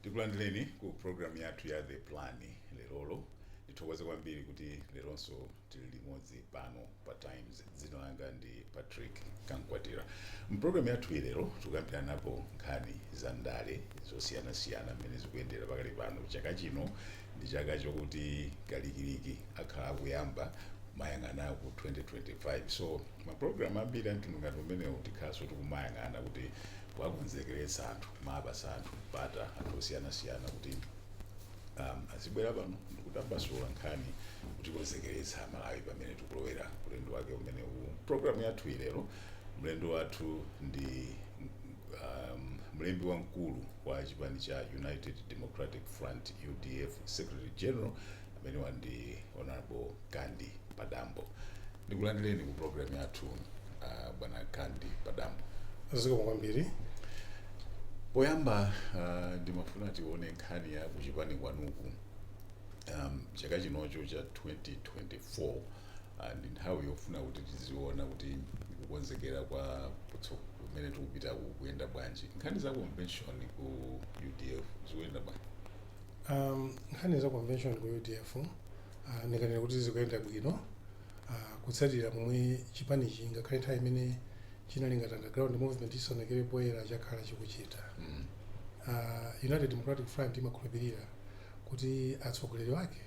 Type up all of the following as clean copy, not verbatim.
Tikulandireni ku program yathu ya The Plan lerolo. Ndithokoze kwambiri kuti leronso tili limodzi pano pa Times. Dzina langa ndi Patrick Kamkwatira. Mprogram yathu lero tikukambirana napo nkhani za ndale zosiyana-siyana mmene zikuyendera pakali pano. Chaka chino ndi chaka chokuti kalikiliki akhala akuyamba mayang'ana ku 2025. So maprogram ambiri antunungati umenewu tikhaso tikumayang'ana kuti kwakonzekeretsa anthu mabasa anthu pata anthu osiyana-siyana kuti azibwera pano ndikutambasula nkhani kuti konzekeretsa Malawi pamene tikulowera ulendo wake umenewu. Program yathu lero mlendo wathu ndi mlembi wamkulu wa chipani cha United Democratic Front UDF Secretary General amene wandi Honorable Kandi Padambo. Ndikulandireni ku program yathu bwana Kandi Padambo. Aziko kwambiri. Poyamba ndimafuna tione nkhani ya kuchipani kwanuku chaka chinocho cha 2024 ndi nthawi yofuna kuti tiziona kuti kukonzekera kwa kumene tikupita kuyenda bwanji. Nkhani za convention ku UDF zikuyenda bwanji? Nkhani za convention ku UDF ndikanena kuti zikuyenda bwino kutsatira momwe chipani ngakhale nthawi imene chinalinga underground movement isonekere poyera chakhala chikuchita. United Democratic Front imakhulupirira kuti atsogoleri wake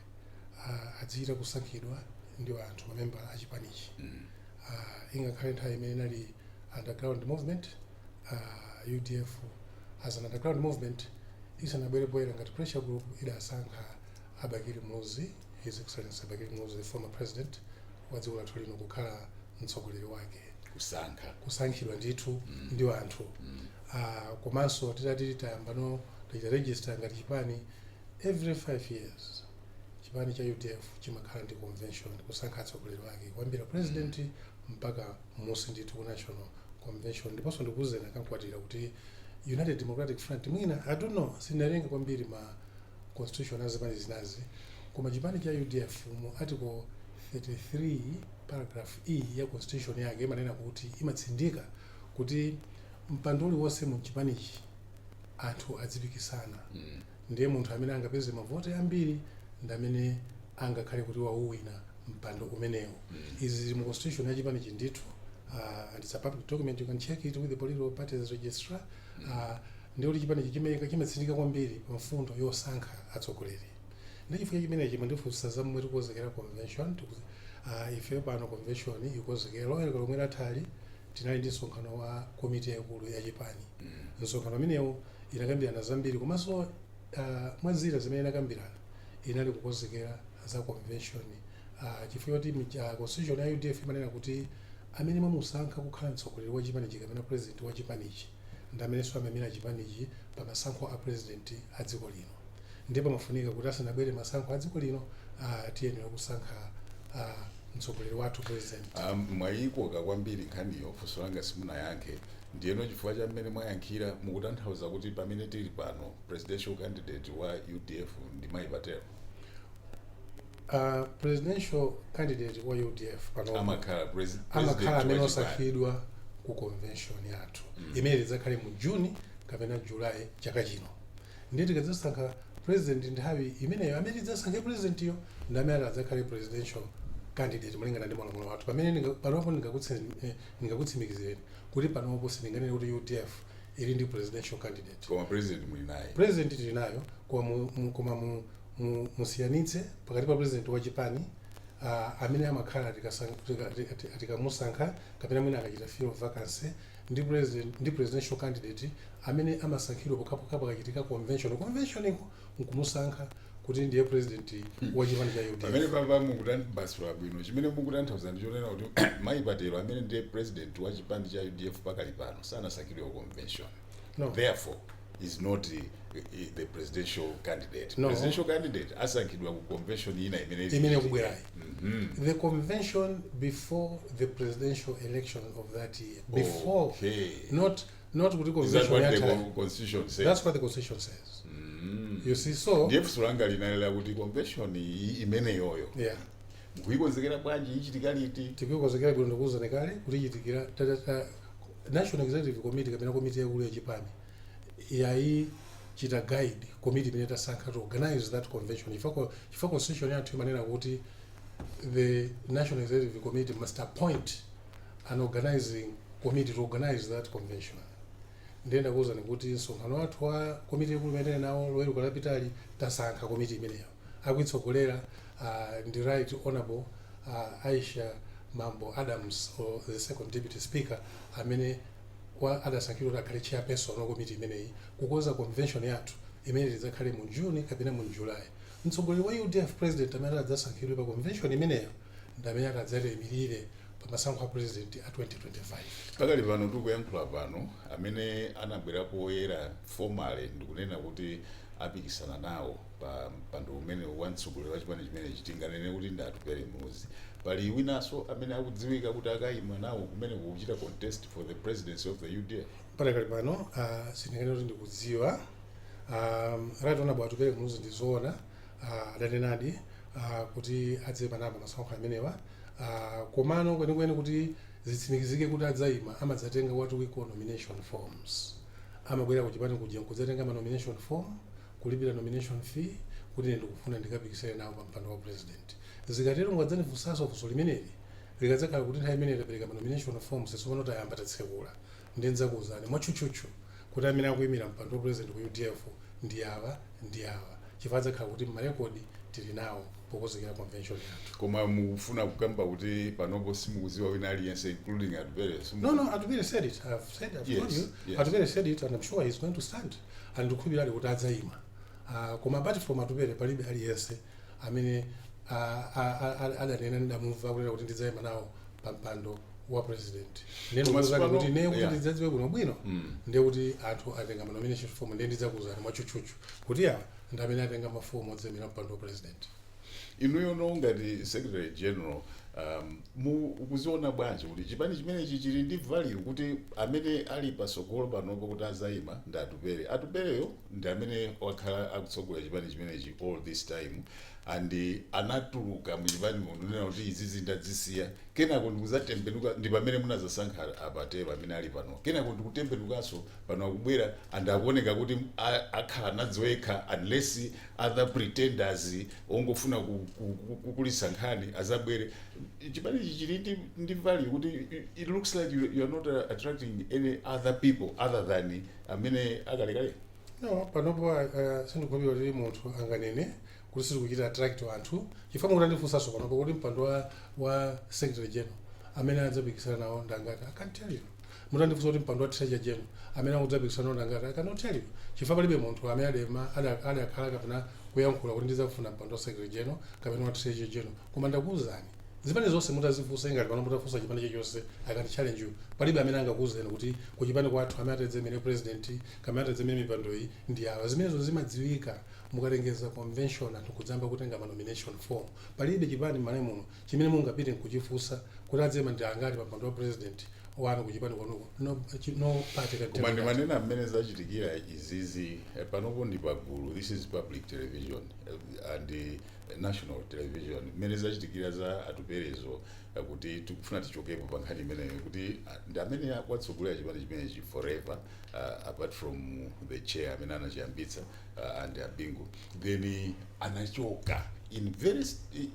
adzichita kusankhidwa ndi anthu mamembala a chipanichi. Ingakhale nthawi imene inali underground movement, UDF as an underground movement isanabwere poyera ngati pressure group idasankha Abakiri Muzi, His Excellency Abakiri Muzi, the former president wa dziko lathu lino kukhala mtsogoleri wake. Kusankhidwa ndithu ndi anthu. Komanso titati tayambano register ngati chipani every 5 years. Chipani cha UDF chimakhala ndi convention kusankha atsogoleri wake kwambira president mpaka musi ndithu ku national convention. Ndiponso ndikuzena Kamkwatira kuti United Democratic Front mwina I don't know sinalenga kwambiri ma constitution azipani zinazi koma chipani cha UDF mu article 33 paragraph E ya constitution yake imanena kuti imatsindika kuti mpanduli wonse mu chipanichi anthu adzipikisana. Ndiye munthu amene angapeze mavote ambiri ndi amene angakhale kuti wauwina mpando umenewu. Izi zili mu constitution ya chipanichi ndithu. And it's a public document, you can check it with the political parties registrar. Ndiye kuti chipanichi chimatsindika kwambiri pa mfundo yosankha atsogoleri. Ndi chifukwa chimenechi mandifunsa za momwe tikukonzekera convention. Ife pano convention ikukonzekera lomwe lathali tinali ndi msonkhano wa komiti yaikulu ya chipani. Msonkhano umenewu inakambirana zambiri komanso mwazira zimene inakambirana inali kukonzekera za convention. Chifukwa kuti constitution ya UDF imanena kuti amene mamusankha kukhala mtsogoleri wa chipanichi kapena president wa chipanichi ndi amenenso amamira chipanichi pa masankho a president a dziko lino. Ndipo pamafunika kuti asanabwere masankho a dziko lino tiyenera kusankha mtsogoleri wathu president. Mwayikoka kwambiri nkhaniyo funso langa simunayankhe. Ndiyeno chifukwa cha mmene mwayankhira mukutanthauza kuti pamene tili pano presidential candidate wa UDF ndi Mai Patelo. Presidential candidate wa UDF pano amakhala amene osankhidwa ku convention yathu imene idzakhale mu June kapena July chaka chino. Ndiye tikadzasankha president nthawi imeneyo amene idzasankhe president yo ndi amene adzakhale presidential candidate malingana ndi malamulo wathu. Pamene panopo ndingakutsimikizireni kuti panopo sindinganene kuti UDF ili ndi presidential candidate. Koma president muli naye. President tili nayo koma musiyanitse pakati pa president wa chipani amene amakhala tikamusankha kapena mwina akachita field vacancy ndi presidential candidate amene amasankhidwa pokhapokha pakachitika convention. Convention iko nkumusankha kuti ndiye president wa chipani cha UDF. Pamene papa mukutambasula bwino chimene mukutanthauza ndi chonena kuti Mai Patelo amene ndiye president wa chipani cha UDF pakali pano sanasankhidwe convention. No. Therefore is not the presidential candidate. No. Presidential candidate asankhidwa ku convention ina imene kubwerayi. The convention before the presidential election of that year. Before. Okay. Not kuti convention. Is that what the constitution says? That's what the constitution says. You see, so ndiye fusulanga linalera kuti convention imene yoyo. Yeah. Mukuyikonzekera bwanji ichitika liti? Tikuyikonzekera bwino ndikuwuzani kale kuti ichitikira National Executive Committee kapena komiti yaikulu ya chipani yayi chita guide committee imene tasankha to organize that convention. Chifukwa constitution yathu imanena kuti the National Executive Committee must appoint an organizing committee to organize that convention. Ndenda kuza nikuti msonkhano wathu wa committee imene nawo loweruka lapitali tasankha committee imeneyo akuitsogolera ndi Right Honorable Aisha Mambo Adams, or the second deputy speaker, amene adasankhidwa akhale chairperson wa committee imeneyi kukonza convention yathu imene idzakhale mu June kapena mu July. Mtsogoleri wa UDF president amene adzasankhidwa pa convention imeneyo ndi amene adzayimirire pa masankho a president a 2025. Pakali pano tikuyankhula pano amene anabwerapo oyera formally ndikunena kuti apikisana nawo pa mpando umene wamtsogoleri wa chipani chimene chitinganene kuti ndatupere muzi. Pali winanso amene akudziwika kuti akayima nawo kumene kuchita contest for the presidency of the UDF. Pakali pano sindinganene kuti ndikudziwa Right Honorable atupere muzi ndizoona adanenadi kuti adzayima napo masankho amenewa. Komano kwenikweni kuti zitsimikizike kuti adzayima amadzatenga what we call nomination forms. Amabwera ku chipani kuja kudzatenga ma nomination form, kulipira nomination fee kuti ndikufuna ndikapikisane nawo pa mpando wa president. Zikatero ngadzanifunsanso funso limeneli likadzakhala kuti nthawi imene tapereka ma nomination forms tsopano tayamba tatsekula ndinza kuwuzani mwachuchuchu kuti amene akuyimira mpando wa president ku UDF ndi awa chifukwa adzakhala kuti marekodi tili nawo pokozekera convention yathu. Koma mufuna kukamba kuti panopo simukuziwa wina aliyense including Atupere? No, Atupere said it. I've told you. Yes. Atupere said it, and I'm sure he's going to stand. And ndikukhulupirira kuti adzayima. Koma apart from Atupere palibe aliyense amene adanena ndamumva kuti ndidzayima nawo pa mpando wa president. Neno mazali kuti ne kuti ndidzadziwe bwino ndiye kuti anthu atenga ma nomination form ndiye ndidzakuwuzani mwachuchuchu kuti awa ndi amene atenga mafomu odzayimira mpando wa president. Inuyo ngati Secretary General ukuziona bwanji kuti chipani chimenechi chili ndi value kuti amene ali pasogolo panopo kuti azayima ndi Atupereyo ndi amene wakhala akutsogolera chipani chimenechi all this time, and anatuluka mu chipani munena kuti izizi ndadzisiya kenako ndikuzatembenuka ndi pamene munazasankha Apatero amene ali pano kenako ndikutembenukanso pano akubwera and akuoneka kuti akhala nadziweka unless other pretenders ongofuna kukulisankhani azabwere. Chipani chili ndi value kuti it looks like you are not attracting any other people other than amene akalekale. No, panopo sindikukhulupirira kuti munthu anganene kuti sikuchita attract anthu chifukwa mukutandifunsanso panopo kuti mpando wa Secretary General amene adzapikisana nawo ndangati I can't tell you. Mutandifunsa kuti mpando wa Treasury General amene adzapikisana nawo ndangati I cannot tell you. Chifukwa palibe munthu amene adakhala kapena kuyankhula kuti ndizafuna mpando wa Secretary General kapena wa Treasury General. Koma ndakuwuzani zipani zonse mutazifunsa ngati pano mutafunsa chipani chilichonse I can challenge you. Palibe amene angakuwuzeni kuti kuchipani kwathu amene atadzemene president kamene atadzemene mipando iyi ndi awa. Zimenezo zimadziwika mukalengeza convention anthu kudzamba kutenga ma nomination form. Palibe chipani m'malo muno chimene mungapite kuchifunsa kuti adzema ndi angati pa mpando wa president wanu kuchipani kwanuko. No party can tell. Koma manena amene zachitikira izizi panopo ndi pagulu. This is public television and national television. Mmene zachitikira za Atuperezo kuti tikufuna tichokepo pa nkhani imeneyo kuti ndi amene watsogolera chipani chimenechi forever, apart from the chair amene anachiyambitsa and Abingu, then anachoka in very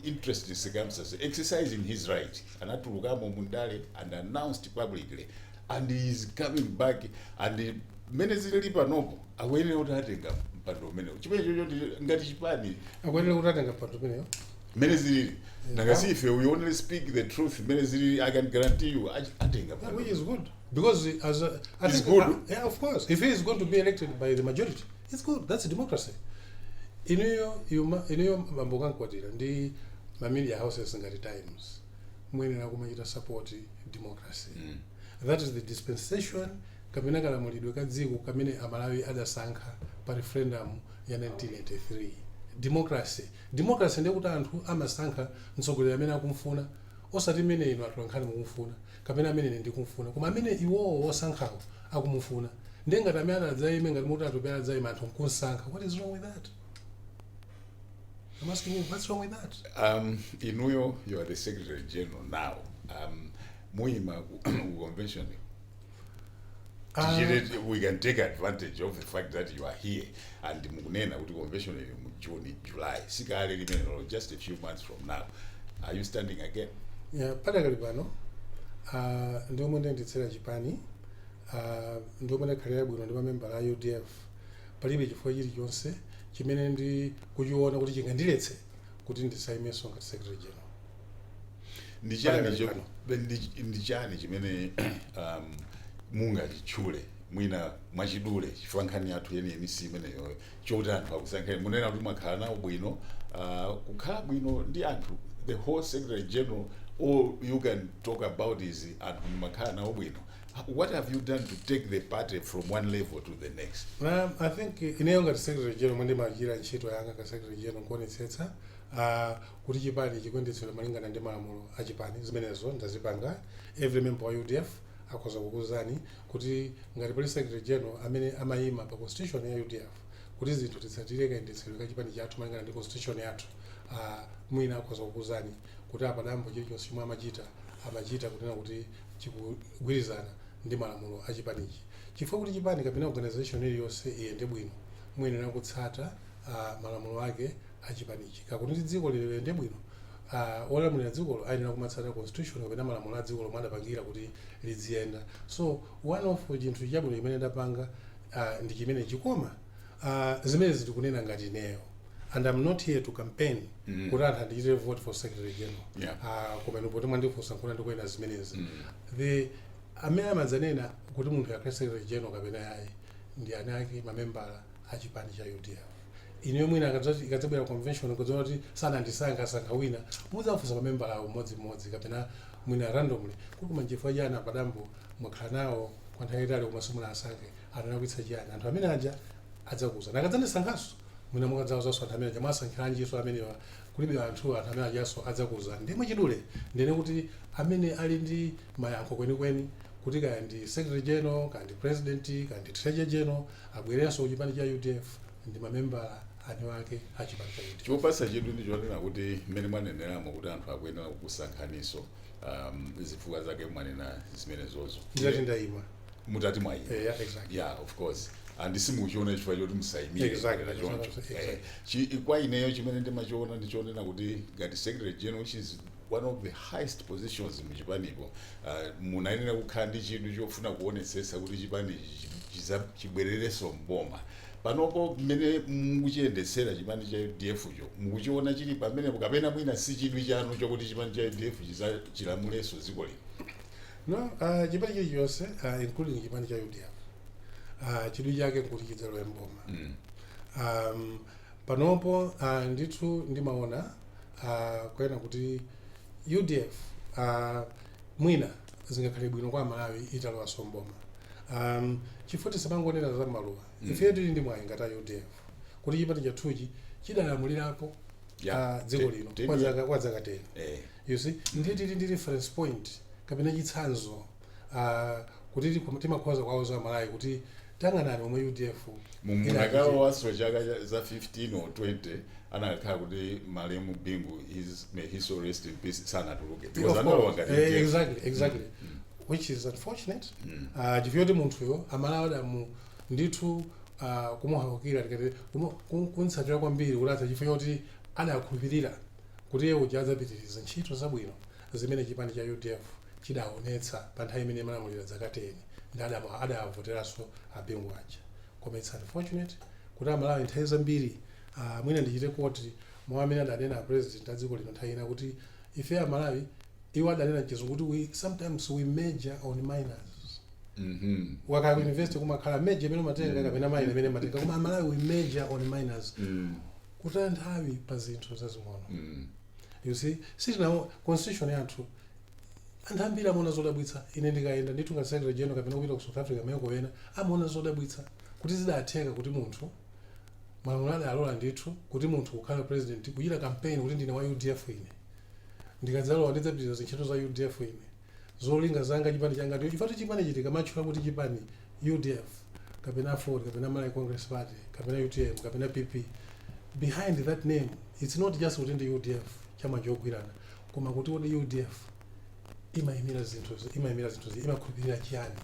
interesting circumstances, exercising his right. Anatulukamo mundale and announced publicly, and he is coming back, and mene zili panopo akuyenera kuti atenga mpando umenewo. Chimenecho ngati chipani akuyenera kuti atenga mpando umenewo mene zili nangasi ife we only speak the truth. Mene zili I can guarantee you atenga mpando. Which is good because I think good. Yeah, of course. If he is going to be elected by the majority, it's good. That's democracy. Inuyo Mambo Kamkwatira ndi media houses ngati Times mwene nakumachita support democracy. That is the dispensation kamene kalamulidwe ka dziko kamene Amalawi adasankha pa referendum ya 1983. Democracy ndiye kuti anthu amasankha mtsogoleri amene akumfuna osati mene ino anthu ankhani mukumfuna kapena amene ndikumfuna koma amene iwowo osankhawo akumufuna ndiye ngati amene adzayime ngati muti Atupere adzayima anthu nkusankha. What is wrong with that? I'm asking you, what's wrong with that? Inuyo, you are the Secretary General now. Muima convention. we can take advantage of the fact that you are here and mukunena kuti convention ili mu June, July, sikale limene just a few months from now. Are you standing again? Yeah, padakali pano ndiomwe ndenditsera chipani ndiomwe ndakhalira bwino ndi mamemba a UDF palibe chifukwa chilichonse chimene ndi kuchiona kuti chingandiletse kuti ndisaimenso ngati secretary general. Ndichani chimene mungatchule mwina mwachidule chifukwa nkhani yathu yeniyeni si imeneyo choti anthu akusankhani munena kuti mwakhala nawo bwino kukhala bwino ndi anthu the whole secretary general. All you can talk about is anthu mwakhala nawo bwino. What have you done to take the party from one level to the next? I think ineyo ngati secretary general mwende machira ntchito yanga ka secretary general nkuonetsetsa kuti chipani chikuyendetsedwa malingana ndi malamulo a chipani zimenezo ndazipanga. Every member wa UDF akhoza kukuzani kuti ngati pali secretary general amene amayima pa constitution ya UDF kuti zinthu titsatire kayendetsedwe ka chipani chathu malingana ndi constitution yathu. Mwina akhoza kukuzani kuti Padambo chilichonse chomwe amachita kunena kuti chikugwirizana ndi malamulo a chipanichi. Chifukwa kuti chipani kapena organization iliyonse iyende bwino muyenera kutsata malamulo ake a chipanichi. Kakuti dziko liyende bwino olamulira dzikolo ayenera kumatsata constitution kapena malamulo a dzikolo omwe adapangira kuti liziyenda. So one of chinthu chabwino chimene ndapanga ndi chimene chikoma zimene zitikunena ngati ineyo. And I'm not here to campaign kuti anthu andichitire vote for secretary general. Koma ndipoti mwandifunsa nkuna ndikuena zimenezi. The amene amadzanena kuti munthu yakhale secretary general kapena yayi ndi ana ake mamembala a chipani cha UDF. Ineyo mwina ikadzabwera convention kudziona kuti sanandisankha wina mudzafunsa mamembala awo mmodzi kapena mwina randomly kuti manjifukwa chani Padambo mwakhala nawo kwa nthawi itali koma simunasankhe anakwitsa chiyani. Anthu amene aja adzakuza nakadzandisankhanso mwina mukadzawuzanso anthu amene amasankhiranjiso amenewa kulibe anthu amene ajaso adzakuza. Ndimwe chidule ndene kuti amene ali ndi mayankho kwenikweni kuti kaya ndi secretary general kaya ndi president kaya ndi treasurer general abwerenso kuchipani cha UDF ndi mamembala ane wake a chipani cha UDF. Chopasa chedu ndi chonena kuti mmene mwaneneramo kuti anthu akuyenera kukusankhaniso zifukwa zake mwanena zimenezozo. Ndati ndayima. Mutati mwayima. Yeah, exactly. Yeah, of course. And simuchiona chifukwa choti musayimire. Exactly. Kwa ineyo chimene ndimachiona ndichonena kuti ngati secretary general, which is one of the highest positions muchipanipo, munayenera kukhala ndi chinthu chofuna kuonetsetsa kuti chipani chibwererenso mboma. Panopo mmene mukuchiyendetsera chipani cha UDF cho mukuchiona chili pamenepo kapena mwina si chidwi chanu chokuti chipani cha UDF chilamulenso dziko lino? No, chipani chilichonse including chipani cha UDF chidwi chake nkuti chidzalowe mboma. Panopo ndithu ndimaona kwena kuti UDF mwina zingakhale bwino kwa Malawi italowanso mboma. Chifukwa tisamangonena za maluwa ife tili ndi mwayi ngati UDF kuti chipani chathuchi chidalamulirapo dziko lino kwa zaka 10. You see, nditili ndi reference point kapena chitsanzo kuti timakhoza kwauza Malawi kuti tang'anani omwe UDF mumakawo waso chaka za 15 or 20 anakhala kuti Malemu Bingu may his soul rest in peace sanatuluke because analowa ngati exactly which is unfortunate. Chifukwa kuti munthuyo amalawada mu ndithu kumuhawukira tikati kuntsatira kwambiri kulatsa chifukwa kuti adakhulupirira kuti iye uja adzapitiriza ntchito zabwino zimene chipani cha UDF chidaonetsa pa nthawi imene malamulira zaka 10 ndi adavoteranso Bingu aja. Koma it's unfortunate kuti Malawi nthawi zambiri mwina ndichite kuti mwa amene adanena president a dziko lino nthawi ina kuti ife Malawi iwo adanena chizungu kuti sometimes we major on minors. Wakala university kumakhala major imene matenga kapena minor imene matenga koma Malawi we major on minors. Kutaya nthawi pa zinthu zazing'ono. You see, sitina constitution yathu anthu ambiri amaona zodabwitsa. Ine ndikayenda ndithu ngati secretary general kapena kupita ku South Africa mayiko ena amaona zodabwitsa kuti zidatheka kuti munthu malamulo alola ndithu kuti munthu kukhala president kuchita campaign kuti ndine wa UDF ine ndikadzalowa ndidzapitiriza zintchito za UDF ine zolinga zanga chipani changa ndiyo chifukwa chipani chitika matchula kuti chipani UDF kapena Ford kapena Malawi Congress Party kapena UTM kapena PP. Behind that name it's not just within the UDF chama chogwirana koma kuti wodi UDF imayimira zinthu imakhulupirira chiyani.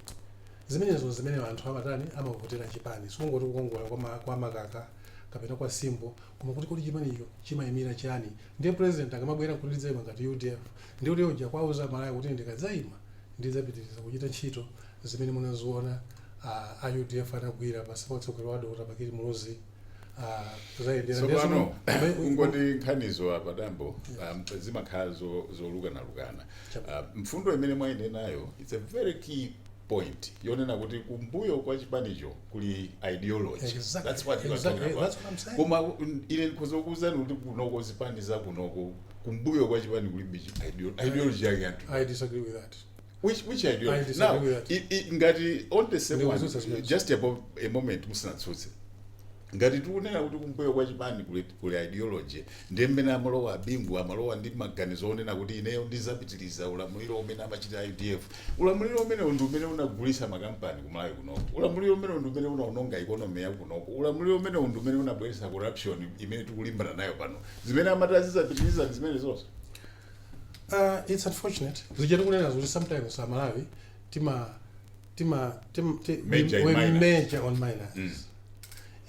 zimenezo zimene anthu amatani amavotera chipani sikungoti kukongola kwa makaka kapena kwa simbo koma kuti kodi chipanicho chimayimira chani ndiye president akamabwera kuti ndidzayima ngati UDF ndiye kuti uja kwauza Malawi kuti ndikadzayima ndidzapitiriza kuchita ntchito zimene munaziona a UDF anagwira pasipotsogoleri wa Dr. Bakili Muluzi so pano ungoti nkhanizo Padambo zimakhala zolukana mfundo imene mwayine nayo it's a very key point yonena kuti kumbuyo kwa chipanicho kuli ideology. Exactly. That's what you are talking about. That's what I'm saying. Koma ile nkuzokuzani kuti kunoko zipaniza kunoko kumbuyo kwa chipani kuli ideology yake anthu. I disagree with that. Which ideology? I disagree with that. Ngati on the same one, just above a moment musinatsutse. Ngati tikunena kuti kumbuyo kwa chipani kuli ideology ndemene amalowa abingu amalowa ndi maganizo onena kuti ineyo ndizapitiriza ulamuliro umene amachita UDF ulamuliro umene ndi umene unagulisa makampani kumalawi kunoko ulamuliro umene ndi umene unaononga economy ya kunoko ulamuliro umene ndi umene unabweretsa corruption imene tikulimbana nayo pano zimene amatazizapitiriza zimene zonse. It's unfortunate zichati kunena kuti sometimes Malawi major on minors.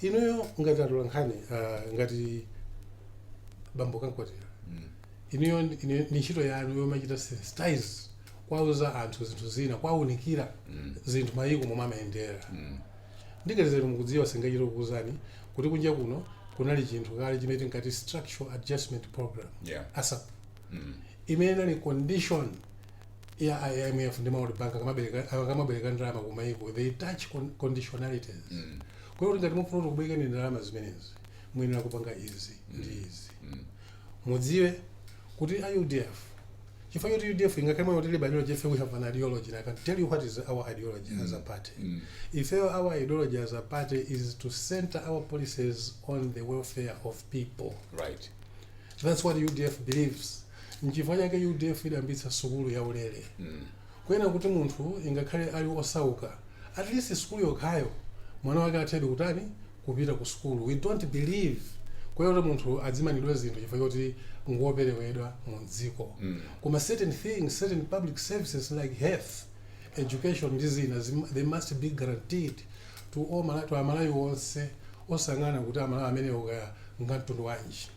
Inuyo ngati atola nkhani ngati bambo Kamkwatira inuyo ni ntchito yanu yomachita sensitize kwauza anthu zinthu zina kwaunikira zinthu mayiko momwe amayendera ndikalizero mukudziwa singachita kukuuzani kuti kunja kuno kunali chinthu kale chimene ngati structural adjustment program ASAP imene inali condition ya IMF ndi World Bank akamabereka ndalama ku mayiko they touch conditionalities. Kwa hiyo ngati mufuna kubweka ni ndalama zimenezi mwenera kupanga izi ndi izi mudziwe kuti UDF chifukwa kuti UDF ingakhala kuti liba ideology we have an ideology and I can tell you what is our ideology as a party. If our ideology as a party is to center our policies on the welfare of people, right? That's what UDF believes. Nchifukwa chake UDF idambitsa sukulu ya ulere kwena kuti munthu ingakhale ali osauka at least sukulu yokhayo mwana wake athebe kutani kupita ku school. We don't believe kwa hiyo munthu adzimanidwe zinthu chifukwa kuti ngoperewedwa mu dziko koma certain things, certain public services like health, education they must be guaranteed to all Amalawi onse osangana kuti Amalawi amene oka ngamtundu wanji.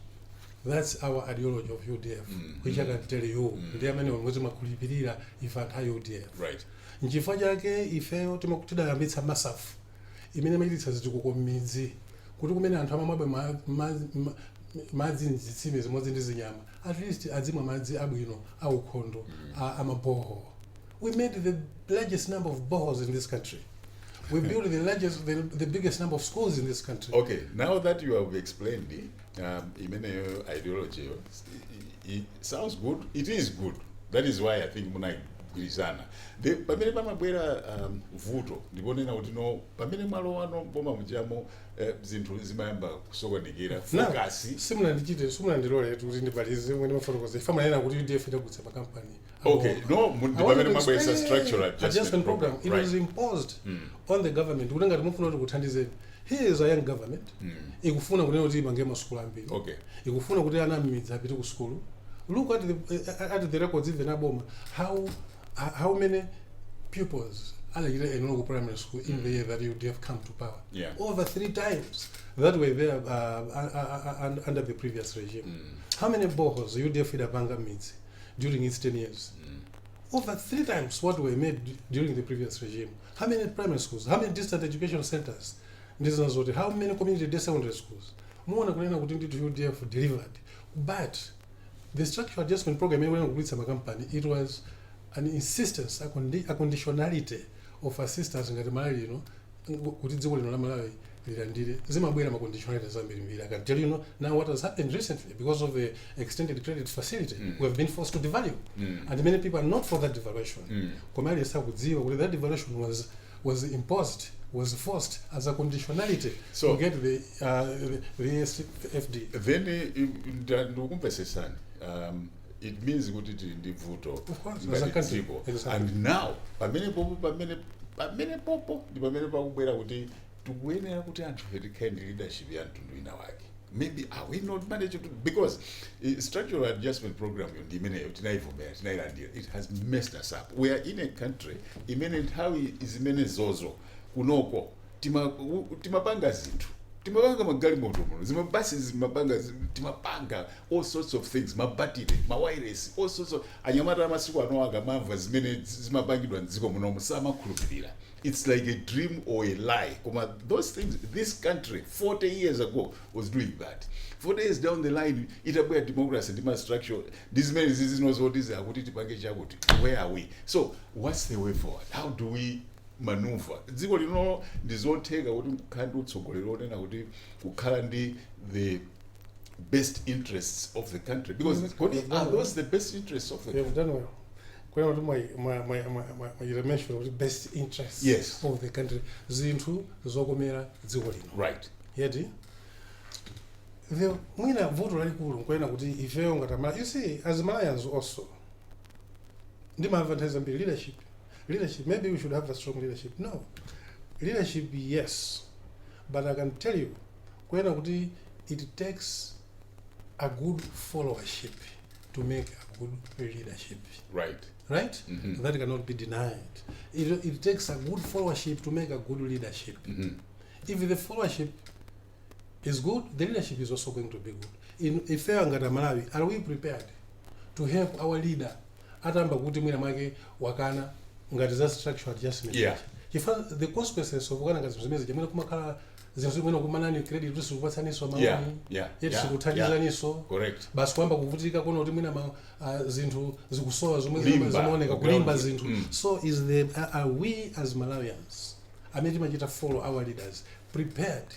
That's our ideology of UDF which I can tell you ndi amene mwezi makulipirira if at UDF, right? Nchifukwa chake ifeyo timakutidayambitsa masafu imene machititsa zitukuko m'midzi kuti kumene anthu amamwabe madzi mzitsime zimodzi ndi zinyama at least adzimwa madzi abwino aukhondo amaboho. We made the largest number of boreholes in this country. We built the biggest number of schools in this country. Okay, now that you have explained imene ideology, it sounds good. It is good. That is why I think munagwirizana. Pamene pamabwera vuto ndiponena kuti no pamene malo ano boma mujamo zinthu zimayamba kusokonekera focus simunandilole kuti ndibalize mwene mafotokoza ifa manena kuti UDF idagutsa makampani. Okay, no pamene mabwera structural adjustment program. It was imposed on the government kuti ngati mufuna kuti kuthandizeni. Here is a young government ikufuna kunena kuti imange masukulu ambiri. Okay, ikufuna kuti ana mmidzi apite ku school. Look at the records even aboma how many pupils are in local primary school in the year that UDF come to power. Over 3 times that were there under the previous regime. How many boreholes UDF did Banga meets during its 10 years? Over 3 times what were made during the previous regime. How many primary schools? How many distant education centers? How many community day secondary schools? More than UDF delivered. But the structural adjustment program it was an insistence, a conditionality of assistance ngati Malawi kuti dziko lino la Malawi lilandire zimabwera ma conditionality zambiri. I can tell you now what has happened recently because of the extended credit facility. We have been forced to devalue and many people are not for that devaluation. Komali sakudziwa kuti that devaluation was imposed, was forced as a conditionality to get the FD. Then ndukumpesesani it means kuti ndi vuto ngati and now pamene popo ndi pamene pakubwera kuti tikuyenera kuti anthu tikhaye ndi leadership ya mtundu wina wake maybe are we not managing to, because structural adjustment program it has messed us up. We are in a country nthawi zimene zozo kunoko timapanga zinthu, timapanga magalimoto muno, zimabasi zimapanga, timapanga all sorts of things, mabattery, mawireless, all sorts of anyamata amasiku anowaga mamva zimene zimapangidwa nziko muno musamakhulupirira. It's like a dream or a lie. Those things, this country 40 years ago was doing that. 40 years down the line, itabuya democracy, structure. This many diseases knows what is where are we? So what's the way forward? How do we maneuver? Ziko lino ndizoteka kuti kandi utsogolero onena kuti kukhala ndi the best interests of the country, because are those the best interests of the country? You mentioned the best interests yes. of the country. Zinthu zokomera dziko lino. Right. Yeti. The mwina voto lalikulu nkwena kuti ifeyo ngatamala. You see, as Malayans also, ndima advantage ambiri leadership. Leadership, maybe we should have a strong leadership. No. Leadership, yes. But I can tell you, kwena kuti it takes a good followership to make a good leadership. Right. Right? Mm-hmm. That cannot be denied. It takes a good followership to make a good leadership. Mm-hmm. If the followership is good, the leadership is also going to be good. In Ifeyo ngati Malawi, are we prepared to help our leader? Atamba kuti mwina mwake wakana ngati za structural adjustment. Yeah. The consequences of wakana ngati zimezi jamwina kumakhala zinthu mwina kumanani credit kuti sikupatsaninso amawani. Yeti sikuthandizaniso. Correct. Basi kwamba kuvutika kuno kuti mwina zinthu zikusowa zomwe zimaoneka kulimba zinthu. So are we as Malawians amene timachita follow our leaders prepared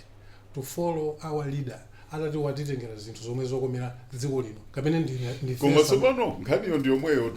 to follow our leader atati watitengera zinthu zomwe zokomera dziko lino kapene koma tsopano nkhaniyo ndiyomweyo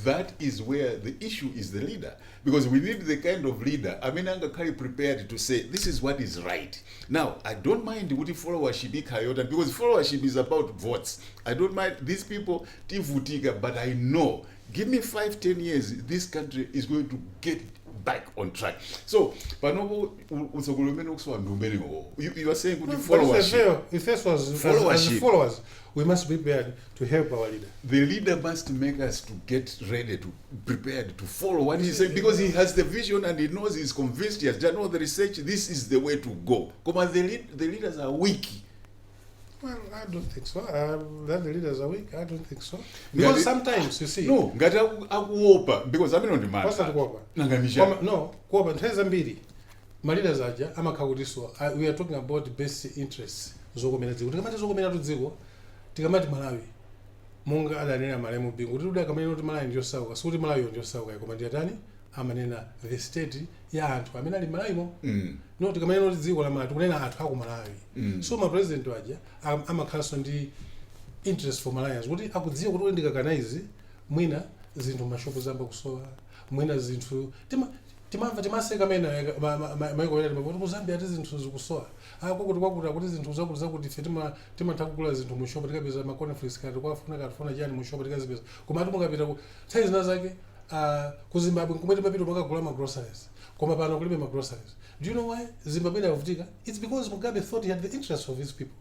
that is where the issue is the leader, because we need the kind of leader amene angakhale prepared to say this is what is right. Now I don't mind kuti followership ikhayota, because followership is about votes. I don't mind these people tivutika, but I know give me 5-10 years this country is going to get back on track. So panopo utsogolomene ukusowa ndumbeniwo, you are saying kuti followership. If this was followership, as followers, we must be prepared to help our leader. The leader must make us to get ready, to prepared to follow what he's saying, because he has the vision and he knows, he's convinced, he has done all the research, this is the way to go. Come the leaders are weak. Well, I don't think so. That the leaders are weak, I don't think so. Because sometimes, you see... No, ngati akuopa, because I'm not the man. What's that kuopa? Nanganisha. No, kuopa, nthawi zambiri. Ma leaders aja, amakhakutiswa. We are talking about the best interests. Zokomera dziko. Tikamati zokomera tu dziko, tikamati Malawi. Munga adanena malemu bingu. Kuti uda kamanena kuti Malawi ndiyo sauka. Suti Malawi ndiyo sauka. Koma ndiya tani? Amanena the state ya anthu amene ali Malawi mo. No, tikamene kuti dziko la Malawi tikunena anthu aku Malawi. So ma president waja amakhalanso ndi interest for Malawians kuti akudziwa kuti ndikakanaizi mwina zinthu mashopu zamba kusowa, mwina zinthu timamva timaseka mena maiko ena timati ku Zambia ati zinthu zikusowa. Kwakuti zinthu zakuti ife timatha kugula zinthu mu shop tikapeza ma conflicts kati kwafuna chani mu shop tikazipeza. Koma ati mukapita ku nthawi zina zake ku Zimbabwe kumene mapita makagula ma groceries. Koma pano kulibe ma groceries. Do you know why Zimbabwe yavutika? It's because Mugabe thought he had the interest of his people.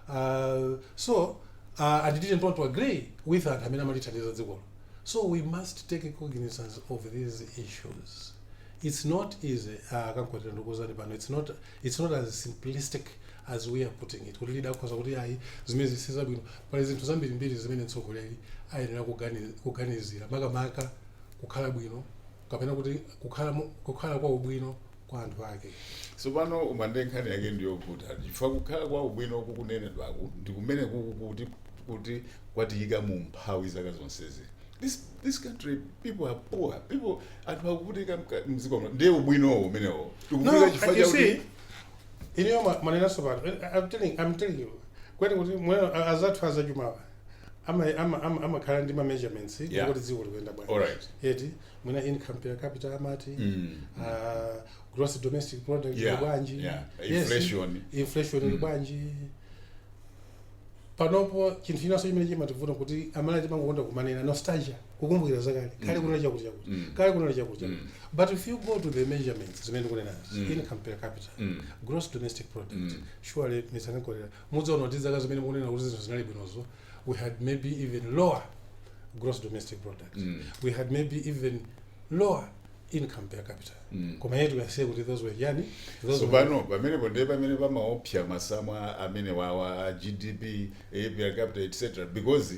And he didn't want to agree with that. So we must take cognizance of these issues. It's not easy. It's not as simplistic as we are putting it. We lead because zimezi siza bwino. But izinto zambiri mbiri zimene ntsogolera ayenera kuganizira makamaka kukhala bwino kapena kuti kukhala kwa ubwino kwa anthu ake. So pano umande nkhani yake ndiyokuti chifukwa kukhala kwa ubwino kukunenedwaku ndikumene kuti kwatiyika mu mphawi zaka zonsezi. This country, people are poor. People anthu akuvutika mziko ndiye ubwinowo umenewo. No, you see, in your manena so bad. I'm telling you. Kwani kuti mwana azathu azajumawa. I'm current measurements. Yeah. All right. Yeti, mwina income per capita amati, gross domestic product yeah. Banji. Yeah. Inflation banji. panopo chinthu chinanso chimene chimativuta kuti amalawi timangokonda kumanena nostalgia, kukumbukira zakale kale kunali chakuti kale kunali chakuti but if you go to the measurements zimene tikunenazi income per capita, gross domestic product, surely misanenkolera mudzaona kuti zaka zimene mukunena kuti zinthu zinali bwinozo, we had maybe even lower gross domestic product, we had maybe even lower income per capita. Koma yetu yase kuti those were yani so pano pamene pamaopsya masamwa amene wawa GDP per capita etc, because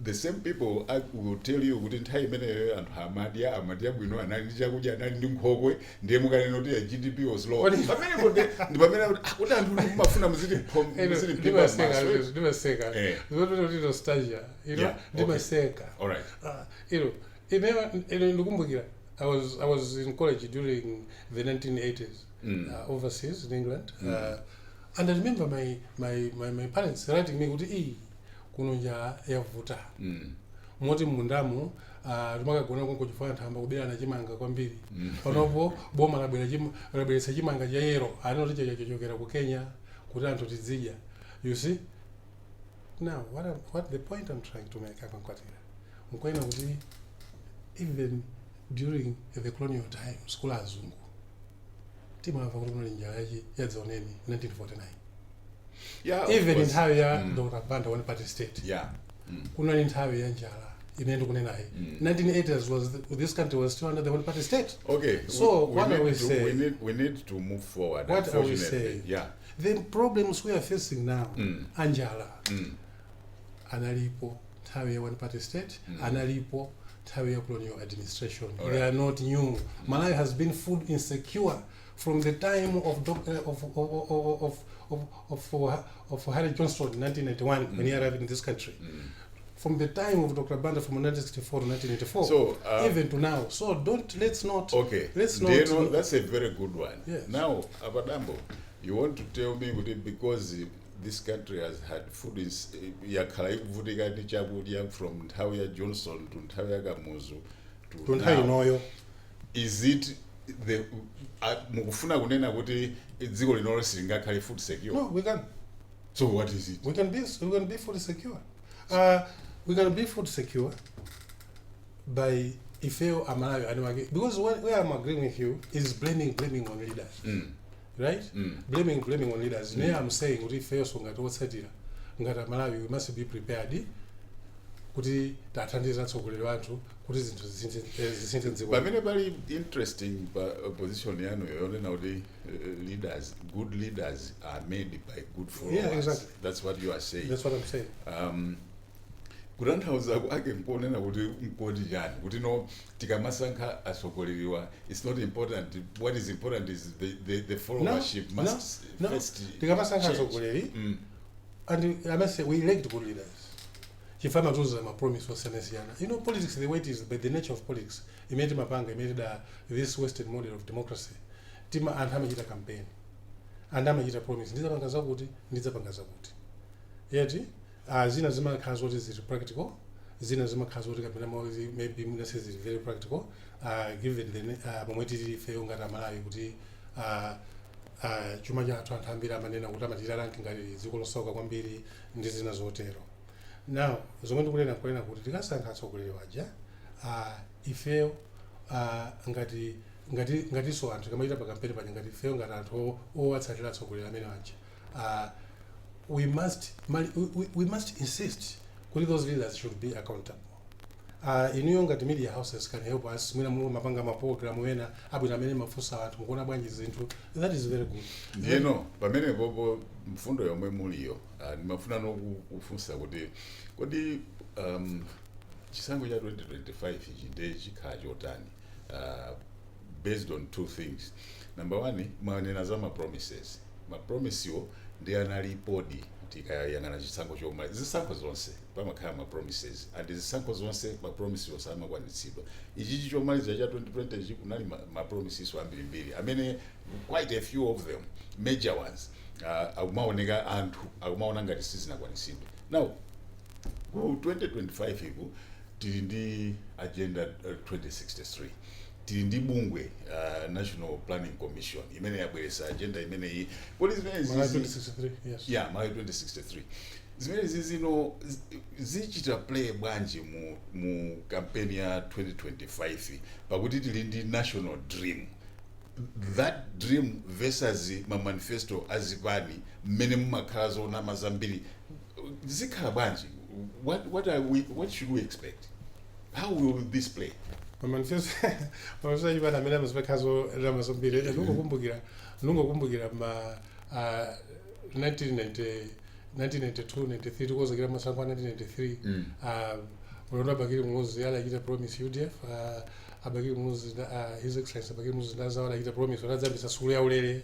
the same people will tell you kuti nthawi imeneyo anthu amadya bwino, anali ndi chakudya, anali ndi nkhokwe, ndiye mukanena kuti GDP was low. Pamene ndi pamene kuti anthu mumafuna ndimaseka kuti nostalgia, ndimaseka. All right. Ndikumbukira I was in college during the 1980s, overseas in England, and I remember my parents writing me kuti kunonja yavuta. Moti mundamu tumakagona konko chifukwa anthu amba kubera chimanga kwambiri. Panopo boma labweretsa chimanga cha yero anoti chachokera ku Kenya kuti anthu tizidya. You see? Now what the point I'm trying to make Kamkwatira. Mkwena kuti even during the colonial times kula azungu timava kuti kunali njala yadzaoneni 1949, even in nthawi ya Dr. Banda one party state, kunali nthawi ya njala imene ndikunenayi. 1980s was this country was still under the one party state. Okay, so we need to move forward. What are we saying? The problems we are facing now, anjala analipo nthawi ya one party state, analipo nthawi colonial administration. They are not new. Malawi has been food insecure from the time of Harry Johnston in 1991 when he arrived in this country. From the time of Dr. Banda from 1964 to 1984, so, even to now. So let's not. Okay. Let's not. You know, that's a very good one. Yes. Now, Padambo, you want to tell me because this country has had food from Nthawi Johnson to Nthawi Kamuzu to now. Is it the mukufuna kunena kuti dziko linonse lingakhale food secure? No, we can. So what is it? We can be food secure. We can be food secure by ifeo amalawi anyway, because where I'm agreeing with you is blaming on leaders. Right? Blaming on leaders. Now I'm saying kuti ifeo so ngati otsatira ngati Malawi, we must be prepared kuti tathandiza atsogoleri anthu kuti zinthu zisinthe dziko. Pamene pali interesting position yanu yonena kuti good leaders are made by good followers. Yeah, exactly. That's what you are saying. That's what I'm saying. Kutanthauza kwake nkuonena kuti nkoti chani kuti no tikamasankha atsogoleri, it's not important. What is important is the followership must first tikamasankha atsogoleri, and I must say we elect good leaders. Chifama tuza ma promise for senesiana. You know, politics, the way it is, but the nature of politics, it made this Western model of democracy. Tima andama jita campaign, andama jita promise. Ndiza pangaza kuti. Yeti, zina zima kazi what is practical. Zina zima kazi what maybe muna is very practical. Given the momenti feo ngata Malawi kuti chuma cha anthu ambiri amanena kuti amatira ranking ngati dziko losoka kwambiri ndi zina zotero. Now, zomwe ndikunena kuti tikasankha atsogoleri waja, ifeo ngati so anthu kamaita pa campaign panja ngati ifeo ngati anthu owatsatira atsogoleri amene waja. We must insist kuti those leaders should be accountable. Inuyo ngati media houses can help us mwina mapanga maprogram wena abwino amene mafusa anthu mukuona bwanji zinthu. That is very good. Ndiyeno pamene popo mfundo yomwe muliyo ndimafuna nokufunsa kuti kodi chisankho cha 2025 ichi ndiye chikhala chotani based on two things. Number one, manena za promises. Promise yo ndi analipodi tikayangana chisankho chomwe zisankho zonse pamakhala promises, and zisankho zonse promises osamakwanitsidwa. Ichi chomaliza cha 2020 chikunali promises ambirimbiri amene quite a few of them major ones akumaoneka anthu akumaona ngati sizinakwanitsidwe. Now ku 2025 iku tili ndi agenda 2063, tili ndi bungwe National Planning Commission imene yabweretsa agenda imene iyi. What is May 2063? Yes. Yeah, May 2063. zimene zizino zichita play bwanji mu campaign ya 2025 pakuti tili ndi national dream. That dream versus ma manifesto azipani mmene mumakhala zonama zambiri zikhala bwanji. What should we expect? How will this play? Manifesto ibana amene amazipekhazo ndalama zambiri ndingokumbukira ma 1992 93 tikozekera masankho a 1993 mulonda Abakiri Muhoozi alachita promise UDF Abakiri Muhoozi His Excellency Abakiri Muhoozi ndazawo alachita promise anadzambisa sukulu ya ulere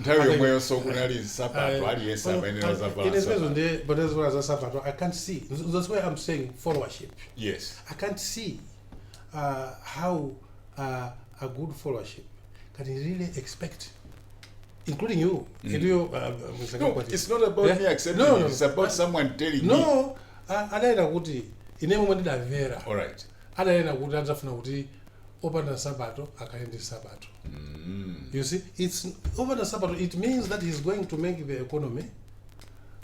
nthawi yomweyo so kunali nsapato aliyense amene wazavala but as well as a sapato I can't see. That's why I'm saying followership. Yes, I can't see how a good followership can really expect, including you. No, it's not about me accepting it. It's about someone telling me. No, adaenda kuti ine momwe ndidamvera. All right. Adaenda kuti adzafuna kuti opanda sabato akaende sabato. You see, it's opanda sabato. It means that he's going to make the economy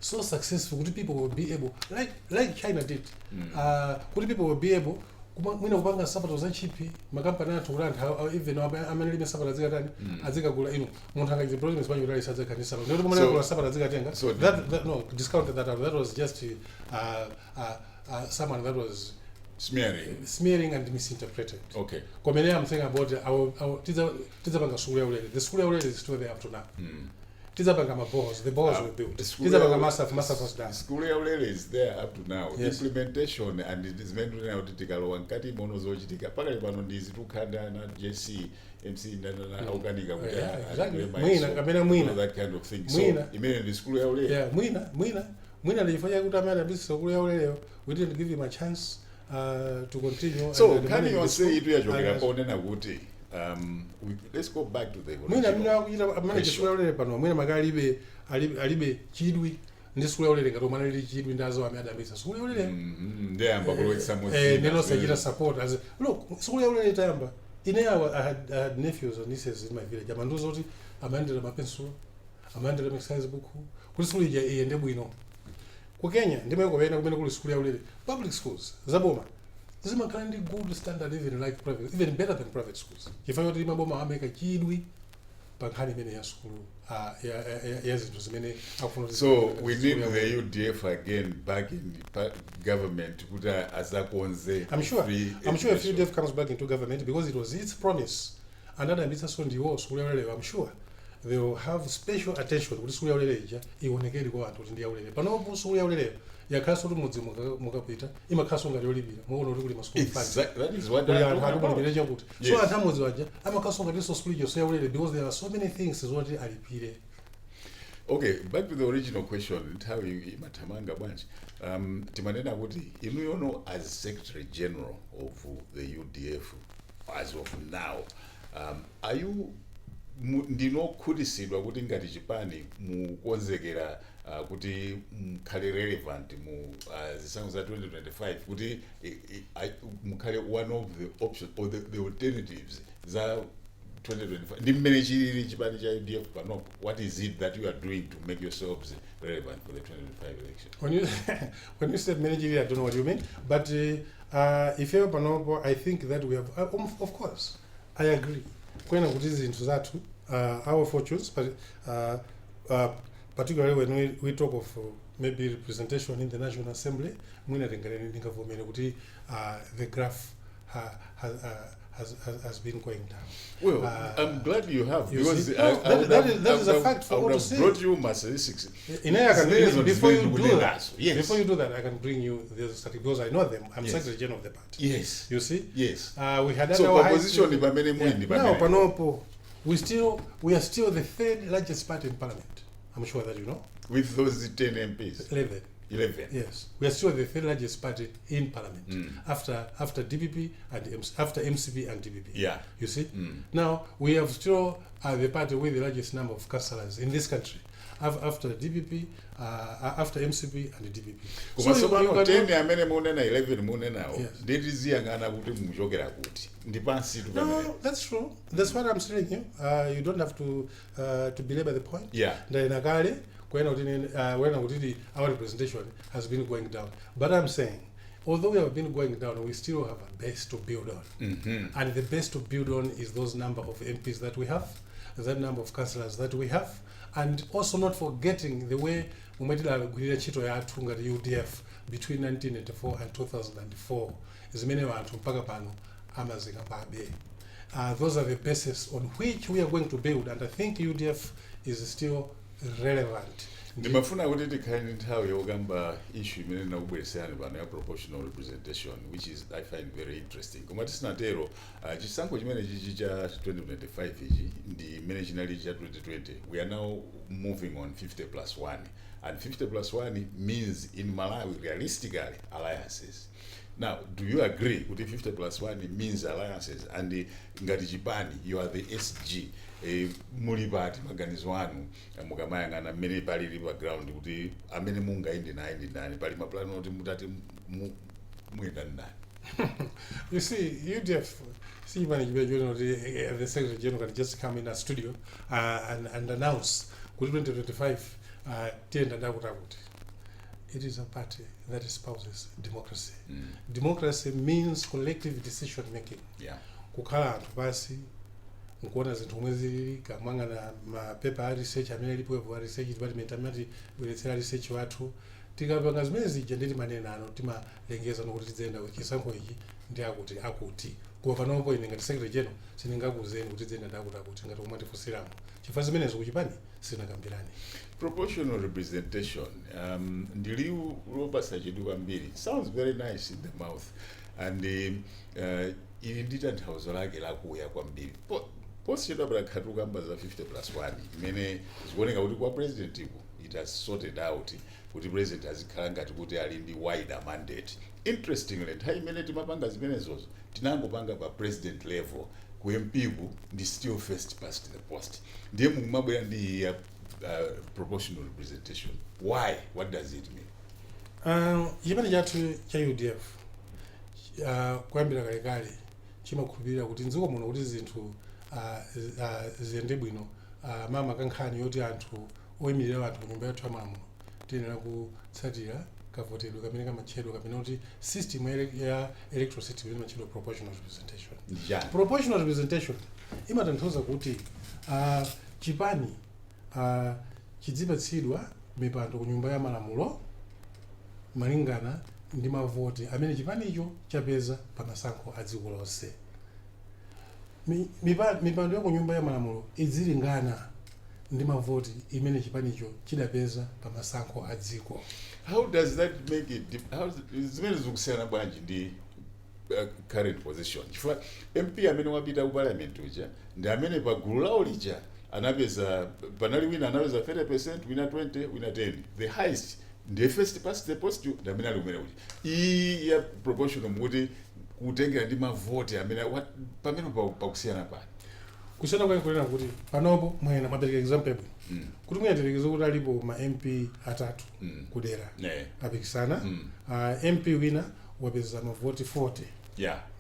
so successful that people will be able, like China did. Kuti people will be able mwina kupanga sapato za chipi makampani atulanda even amenelime sapato zikatani azikagula ino munthu angachite promise panyo dali sadza kanisa ndio mwana kwa sapato zikatenga. So that no discounted that out. That was just someone that was smearing and misinterpreted. Okay. Komene I'm saying about tizapanga sukulu ya ulere. The school ya ulere is still there up to now. Tizapanga maballs, the balls were built. Tizapanga massive was done. School ya ulere is there up to now. Yes. Implementation and it is meant to now tikalowa nkati mono zochitika pakali pano ndizi tukhanda na JC MC na organica kuti mwina that kind of thing. So imene ndi school ya ulere. Yeah, mwina ndifanya kuti amene abisa school ya ulere, we didn't give him a chance to continue. So can you say itu yachokera paonena kuti let's go back to the mwina kuita amene school ya ulere pano mwina makalibe alibe chidwi ndi school ya ulere ngato mwana ali chidwi ndazo amene adambisa school ya ulere ndeyamba kulowetsa mozi neno sajita support as look school ya ulere tayamba ine I had nephews and nieces in my village amanduzo kuti amandira mapensulo amandira exercise book kuti school ija iyende bwino ku Kenya ndimayikopena kumene kuli school ya ulere public schools zaboma zimakhala ndi good standard even like private, even better than private schools. Chifukwa kuti maboma ameka chidwi pankhani imene ya school ya zinthu zimene akufuna. So we need the UDF again back in the government kuti azakonze. I'm sure if UDF comes back into government because it was its promise and adambisa so ndiwo school ya ulere, I'm sure they will have special attention kuti school ya ulere ija ionekere kwa anthu kuti ndi ya ulere. Panopo school ya ulere yakhaso lumudzi mukapita imakhaso ngati olibira muona kuti kuli masukulu funds. That is what I'm talking about. So athamudzi waja amakhaso ngati so school ija so ya ulere because there are so many things zoti alipire. Okay, back to the original question, nthawi imathamanga bwanji. Timanena kuti inu as Secretary General of the UDF as of now, are you ndinokhutisidwa kuti ngati chipani mukonzekera kuti mukhale relevant mu zisankho za 2025 kuti mukhale one of the options or the alternatives za 2025 ndi mmene chilili chipani cha UDF panopo? What is it that you are doing to make yourselves relevant for the 2025 election? When you said managerial, I don't know what you mean, but if you're panopo, I think that we have of course I agree kwena kuti zinthu zathu our fortunes, but particularly when we talk of maybe representation in the National Assembly, mwina tengereni ndingavomere kuti the graph has been going down. Well, I'm glad you have, because that is a fact for all to see. Brought you my statistics. Before you do that, I can bring you the statistics because I know them. I'm Secretary General of the party. Yes. You see? Yes. We had so our opposition now panopo we are still the third largest party in parliament. I'm sure that you know. With those 10 MPs. 11. Yes, we are still the third largest party in parliament after DPP and after MCP and DPP. Yeah, you see. Now we have still the party with the largest number of councillors in this country after DPP, after MCP and DPP. So 10 amene munena 11 munena nditiziyangana kuti muchokera kuti ndipansi tu. No, that's true. That's what I'm telling you. You don't have to belabor the point. Yeah. Ndaina kale our representation has been going down. But I'm saying, although we have been going down, we still have a base to build on. And the base to build on is those number of MPs that we have, that number of councillors that we have, and also not forgetting the way umetida chito ya atunga the UDF between 1994 and 2004. As many wantu mpaka pano amazinga babe. Those are the bases on which we are going to build, and I think UDF is still relevant. Ndimafuna kuti tikhale nthawi yogamba issue imene nakubweresani pano ya proportional representation, which is I find very interesting. Koma tisanatero chisankho chimene chichi cha 2025 ichi ndi imene chinali cha 2020. We are now moving on 50+1, and 50+1 means in Malawi realistically alliances. Now, do you agree with 50+1 means alliances, and ngati chipani you are the SG? Muli pati maganizo anu mukamayang'ana mmene palili background kuti amene mungaende naye ndi ndani, pali maplano kuti mutati muyenda ndani? You see, UDF, see when the Secretary General can just come in a studio and announce 2025 tienda ndakuti. It is a party that espouses democracy. Democracy means collective decision making. Yeah. Kukhala anthu basi nkuona zinthu omwe zilili kamangana mapepa a research amene alipo research department amati bweretsera research wathu tikapanga zimene zija ndi timanena ano timalengeza nokuti tidzenda chisankho ichi ndi akuti koma panopo ine ngati Secretary General sindingakuzeni kuti tidzenda ndakuti ngati omwe tifusiramo chifukwa zimenezo kuchipani sinakambirani. Proportional representation ndiliu lopasa chedu kwambiri. Sounds very nice in the mouth, and ili ndita nthauzo lake lakuya kwambiri. Posi chedu abala khatu kamba za 50+1 imene zikuoneka kuti kwa president ipo it has sorted out kuti president azikhala ngati kuti ali ndi wider mandate. Interestingly, nthawi imene timapanga zimenezozo tinangopanga pa president level, ku MP ku ndi still first past the post. Ndiye mumabwera ndi proportional representation. Why? What does it mean? Chipani chathu cha UDF kuyambira kalekale chimakhulupirira kuti nziko muno kuti zinthu ziyende bwino mama kankhani yoti anthu oyimirira anthu ku nyumba yathu yamalamulo tiyenera kutsatira kavotedwe kamene kamatchedwa kapena kuti system ya electoral system imatchedwa proportional representation. Yeah. Proportional representation imatanthauza kuti chipani chidzipatsidwa mipando ku nyumba ya malamulo malingana ndi mavoti amene chipani icho chapeza pa masankho a dziko lonse. Mipando ya ku nyumba ya malamulo idzilingana ndi mavoti imene chipani icho chidapeza pa masankho a dziko. How does that make it zimene zikusiyana bwanji ndi current position? Chifukwa MP amene wapita ku parliament uja ndi amene pa gulu lawo lija anapeza panali wina anapeza 30%, wina 20, wina 10. The highest the first past the post ndi amene ali kumene kuti iyi ya proportional mukuti kutengera ndi mavoti amene pamene pakusiyana pano. Kusiyana kwa nkulena kuti panopo mwena mapereka example kuti muyaterekeza kuti alipo ma MP atatu kudera apikisana. MP wina wapeza mavoti 40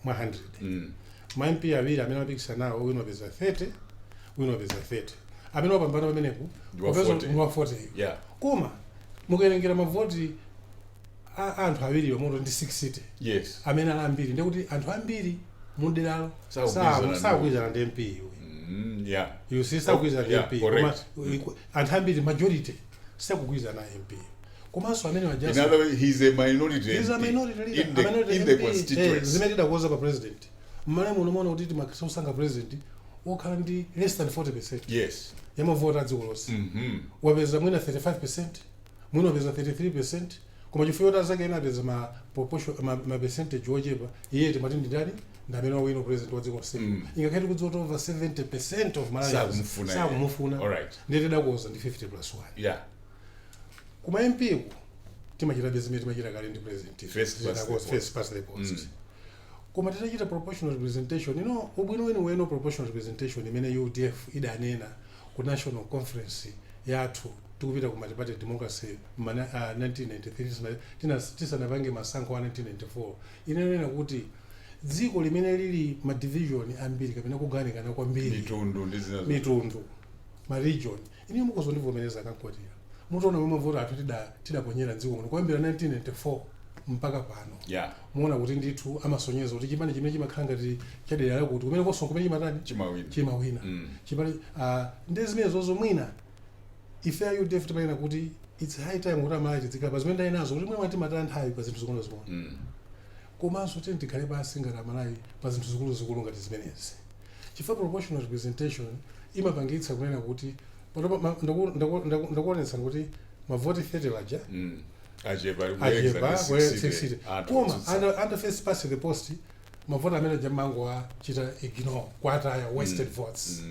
mwa 100. Ma MP awiri amene apikisanawo wina wapeza 30, wina wapeza 30. Amene wapambana pamenepo wapeza 40. Koma mukaerengera mavoti anthu awiri wamoto ndi 60. Yes. Amene ali ambiri ndikuti anthu ambiri muderalo sakukwizana ndi MP iwe. You see, MP. Anthu ambiri majority sakukwizana na MP. Komanso amene wajasa. In other words, he's a minority. He's a minority leader. In the constituency. Zimene kuoza pa president. Mmene munoona kuti timakusanga president okhala ndi less than 40%. Yes. Yamavota adziko lonse. Wapeza mwina 35%, mwina wapeza 33%. Koma chifukwa zake ena apeza ma percentage ochepa iye timati ndi ndani ndamene wawina president wa dziko lonse. Ingakhale kudzota over 70% of Malawi sakumufuna. Ndete dakuoza ndi 50+1. Kuma MP ku timachita bezimene timachita kale ndi president. First past the post. Koma titachita proportional representation, ubwino wenu proportional representation imene UDF idanena ku national conference yathu tikupita ku multi-party democracy 1993 tisanapange masankho a 1994. Inenena kuti dziko limene lili ma division ambiri kapena kugawanikana kwambiri mitundu ma region ine mukuzondivomereza Kamkwatira mutaona momwe vota athu tidaponyera dziko muno kuyambira 1994 mpaka pano. Muona kuti ndithu amasonyeza kuti chipani chimene chimakhala ngati chadera la kuti kumene konso kumene chimatani chimawina. Chipani ndi zimene zozo mwina ife ayu UDF timayena kuti it's high time kuti amalawi tidzikhala pa zimene ndayinazo kuti mwina timataya nthawi pa zinthu zing'ono. Komanso tiyeni tikhale pansi ngati amalawi pa zinthu zikuluzikulu ngati zimenezi. Chifukwa proportional representation imapangitsa kunena kuti ndakuonetsa kuti mavoti 30 laja ajepa kwa 60 koma under first past the post mavoti amene jamango achita ignore kwataya wasted votes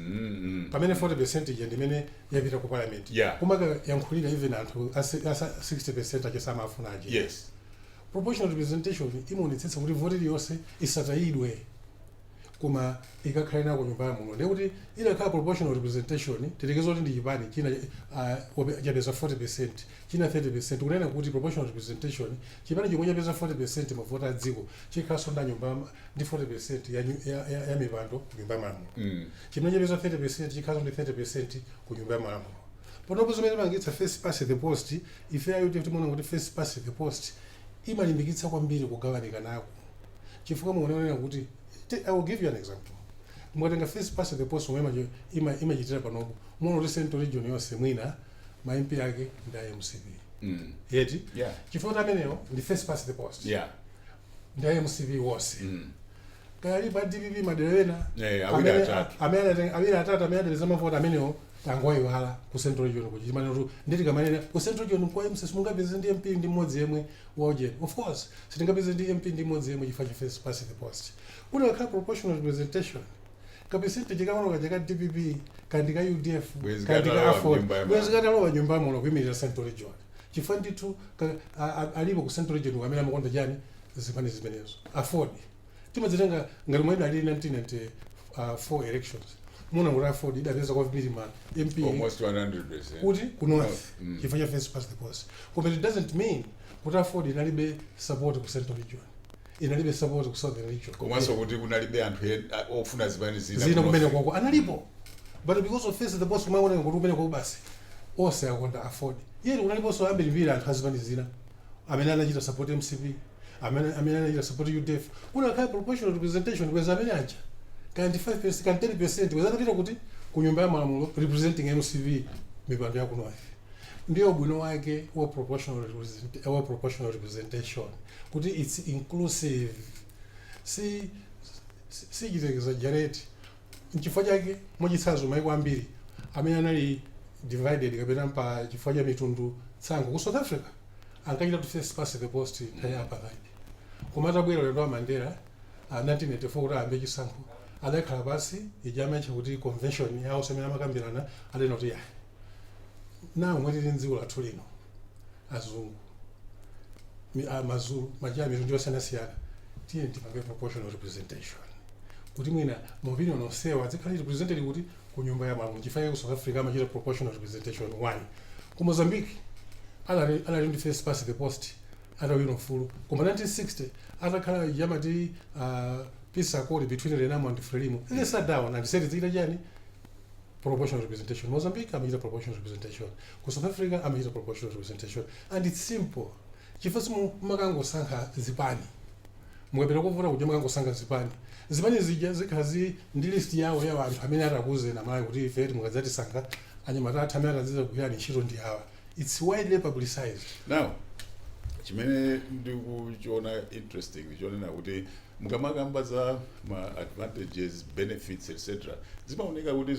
pamene 40% ije ndimene yapita ku parliament koma yankhulira even anthu 60% acho samafuna aje. Proportional representation imaonetsetsa kuti voti iliyonse isatayidwe koma ikakhala nako nyumba ya muno ndikuti idakhala proportional representation tilekezo kuti ndi chipani china chapeza 40% china 30% kunena kuti proportional representation chipani chomwe chapeza 40% mavota a dziko chikhalanso nda nyumba ndi 40% ya mipando ku nyumba ya malamulo. Chimene chapeza 30% chikhalanso ndi 30% ku nyumba ya malamulo. Panopo zimene timangitsa first past the post ife ayo timaona kuti first past the post imalimbikitsa kwambiri kugawanika nako chifukwa muonera kuti I will give you an example. Mwatenga first past the post mwema imachitira panopo muona kuti Central Region yonse mwina ma MP yake ndi MCP. Yeti chifukwa ameneyo ndi first past the post ndi MCP wonse. Kali pa DPP maderena amene atatu amene adeleza mavota ameneyo tangoyiwala ku Central Region kuti chimene nditi kamanena ku Central Region kwa MCP simungapeze ndi MP ndi mmodzi yemwe waje. Of course sitingapeze ndi MP ndi mmodzi yemwe chifukwa cha first past the post. Kuna wakha proportional representation kapisiti chikaona kaja ka DPP kandi ka UDF kandi ka afford bwezi katalowa nyumba muno kuyimirira Central Region chifukwa ndithu alipo ku Central Region amene amakonda chani zipani zimenezo afford timazitenga ngati mwedi ali 1994 elections muna kuti afford idapeza kwa minimum MP almost 100% kuti ku north chifukwa cha first past the post but it doesn't mean kuti afford inalibe support ku Central Region inalibe support ku Southern Region komanso kuti kunalibe anthu ofuna zipani zina kumene kwako analipo but because of first the post kumaona kuti kumene kwako basi ose akonda afford yeye kunaliponso ambiri anthu azipani zina amene anachita support MCP amene anachita support UDF kuna kaya proportional representation kweza amene aja kandi 5% kandi 10% kweza tapita kuti ku nyumba ya malamulo representing MCP mipando ya kuno ndio bwino wake wa proportional representation kuti it's inclusive si exaggerate nchifukwa chake mochitsanzo maiko ambiri amene anali divided kapena pa chifukwa cha mitundu tsango ku South Africa ankachita to first past the post ya apartheid koma atabwera lero wa Mandela 1984 kuti ambe chisankho adakhala pasi ijama chakuti convention yawo semena makambirana alena kuti nawo mwetili ndziko lathu lino azungu mazulu majami mitundu yosiyana tiye tipange proportional representation kuti mwina maopinion onsewa azikhala represented kuti ku nyumba ya malamulo chifukwa ku South Africa amachita proportional representation 1 ku Mozambique ala ndi first past the post atawina ufulu koma 1960 atakhala yamati peace accord between Renamo and Frelimo they sat down and said zita chani proportional representation. Mozambique amachita proportional representation ku South Africa amachita proportional representation and it's simple chifukwa makangosankha zipani mwepera kuvota kuti makangosankha zipani zija zikhazi ndi list yawo ya anthu amene atakuze na mali kuti ife mukadzati sankha anyamata athu amene ataziza kuyani ntchito ndi awa. It's widely publicized. Now chimene ndikuchiona interesting ndichonena kuti mukamakamba za ma advantages benefits etc zimaoneka kuti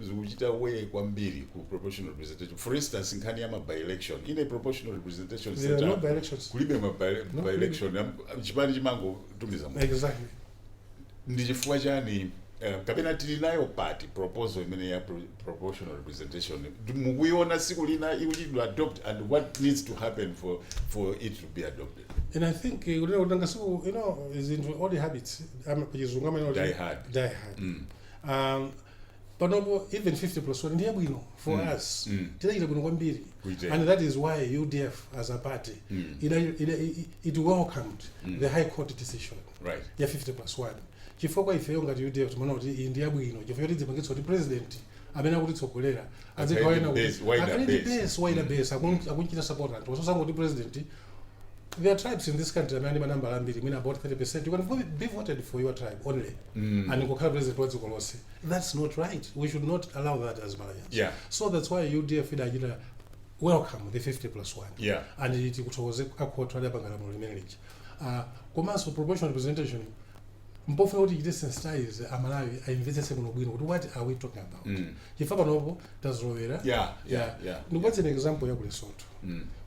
zikuchita way kwambiri ku proportional representation. For instance nkhani ya by election in a proportional representation setup kulibe by election chipani chimango tumiza mu exactly ndi chifukwa chani kapena tili nayo party proposal imene ya proportional representation mukuiona siku lina iwuchidwa adopt and what needs to happen for it to be adopted. And I think is into all the habits die hard. But no, even 50+1 ndiye bwino for us tidachita bwino kwambiri and that is why UDF as a party it welcomed the High Court decision ya 50+1 chifukwa ifeyo ngati UDF tumaona kuti ndiye bwino chifukwa kuti dzipangitsa kuti president amene akutitsogolera Wider base. akunchita support anthu osasangoti president. There are tribes in this country amene manamba ambiri mean about 30%. You can be voted for your tribe only and ngokhala president wa dziko lonse. That's not right. We should not allow that as Malayans. Yeah. So that's why UDF idachita welcome the 50+1. Yeah. And iti kuthokoze akhotho ali apangalamulo limene lija. Komanso proportional representation mpofuna kuti ichite sensitize amalawi aimvetsetse kuno bwino kuti what are we talking about. Chifukwa panopo tazolowera. Ndikupatseni an example ya ku Lesotho.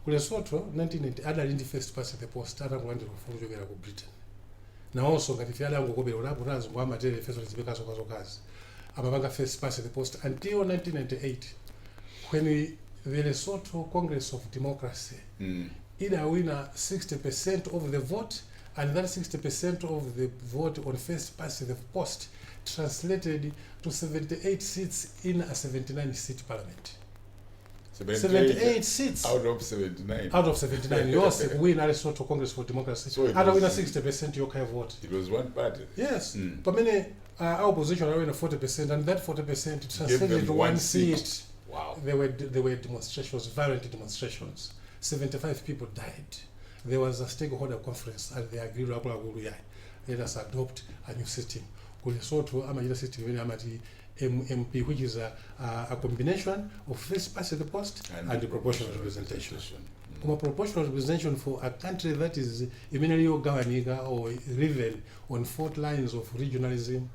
Ku Lesotho 1990 adali ndi first past the post atakulandira ufulu kuchokera ku Britain. Nawonso ngati ife adangokopera ulapo tazingwa amatere feso lizipekaso kazokazi. Amapanga first past the post until 1998 when the Lesotho Congress of Democracy either winner 60% of the vote, and that 60% of the vote on first past the post translated to 78 seats in a 79-seat parliament. 78 seats out of 79. Out of 79. Yours win Lesotho Congress for Democracy. So and winner 60% your kind of vote. It was one party. Yes. But many our opposition are winning 40%, and that 40% translated to one seat. Wow. There were demonstrations, violent demonstrations. 75 people died. There was a stakeholder conference and they agreed let us adopt a new system. Lesotho amajita system when amati MP, which is a combination of first past the post and the proportional representation. Proportional representation for a country that is immediately organized or living on fault lines of regionalism,